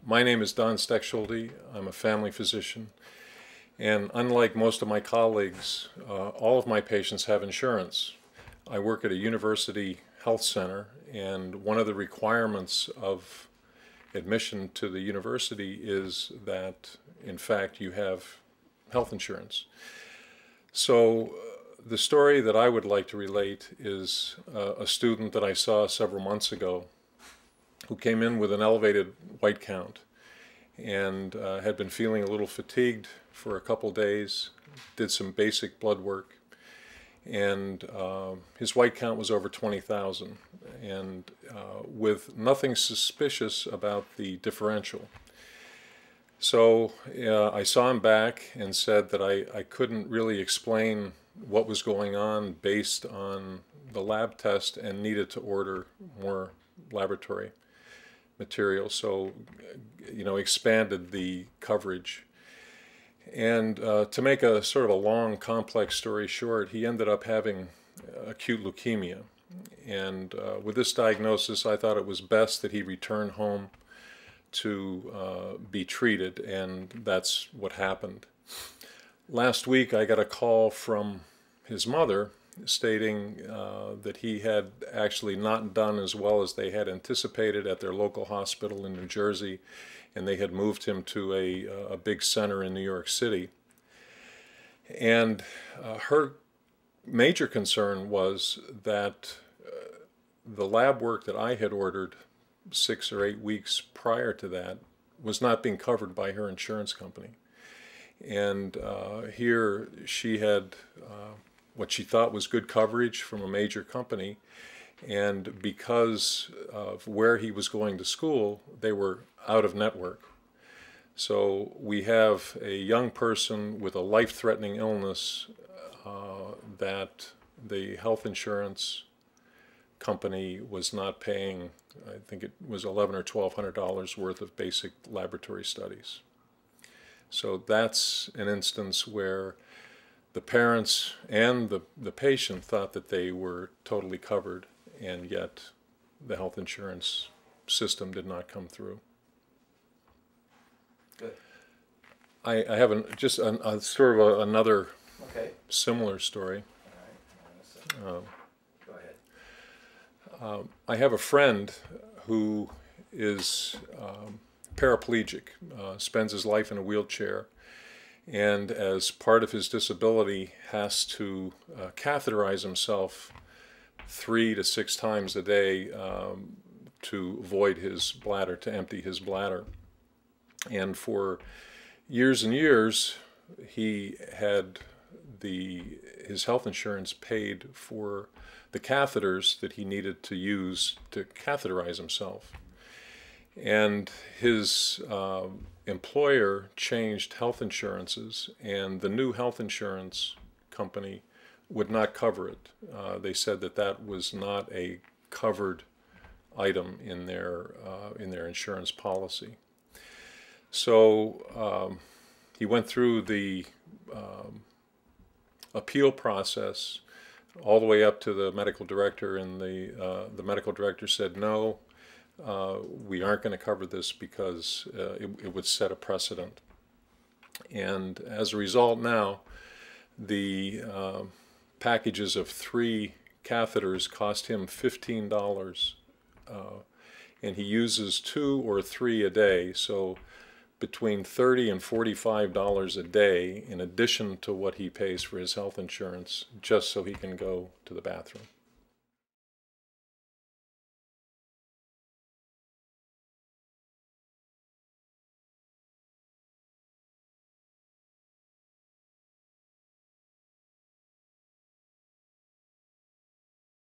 My name is Don Stechschulte. I'm a family physician, and unlike most of my colleagues, all of my patients have insurance. I work at a university health center, and one of the requirements of admission to the university is that, in fact, you have health insurance. So the story that I would like to relate is a student that I saw several months ago who came in with an elevated white count and had been feeling a little fatigued for a couple days, did some basic blood work, and his white count was over 20,000, and with nothing suspicious about the differential. So I saw him back and said that I couldn't really explain what was going on based on the lab test and needed to order more laboratory material, so expanded the coverage. And to make a sort of a long, complex story short, he ended up having acute leukemia. And with this diagnosis, I thought it was best that he return home to be treated, and that's what happened. Last week, I got a call from his mother stating that he had actually not done as well as they had anticipated at their local hospital in New Jersey, and they had moved him to a big center in New York City. And her major concern was that the lab work that I had ordered 6 or 8 weeks prior to that was not being covered by her insurance company. And here she had what she thought was good coverage from a major company, and because of where he was going to school, they were out of network. So we have a young person with a life-threatening illness that the health insurance company was not paying. I think it was $1,100 or $1,200 worth of basic laboratory studies. So that's an instance where the parents and the patient thought that they were totally covered, and yet the health insurance system did not come through. Good. I have just a sort of another similar story. All right. Go ahead. I have a friend who is paraplegic, spends his life in a wheelchair, and as part of his disability has to catheterize himself 3 to 6 times a day to void his bladder, to empty his bladder. And for years and years, he had his health insurance paid for the catheters that he needed to use to catheterize himself. And his employer changed health insurances, and the new health insurance company would not cover it. They said that that was not a covered item in their insurance policy. So he went through the appeal process all the way up to the medical director, and the medical director said, no, we aren't going to cover this because it would set a precedent. And as a result now, the packages of 3 catheters cost him $15, and he uses 2 or 3 a day, so between $30 and $45 a day in addition to what he pays for his health insurance, just so he can go to the bathroom.